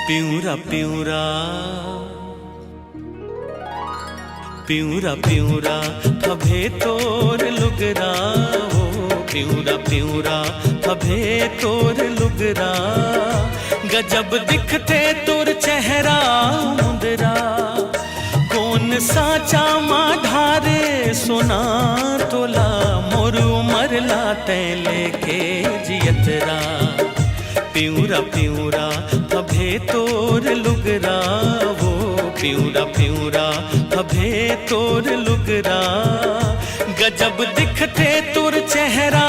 Pura pura pura pura थभे तोर लुगरा हो, प्यूरा प्यूरा थभे तोर लुगरा। गजब दिखते तोर चेहरा मुंदरा, कौन साचा माधारे सोना तोला। मोर उमर लाते लेके जियतरा, प्यूरा प्यूरा थभे तोर लुगरा वो, प्यूरा प्यूरा थभे तोर लुगरा। गजब दिखते तोर चेहरा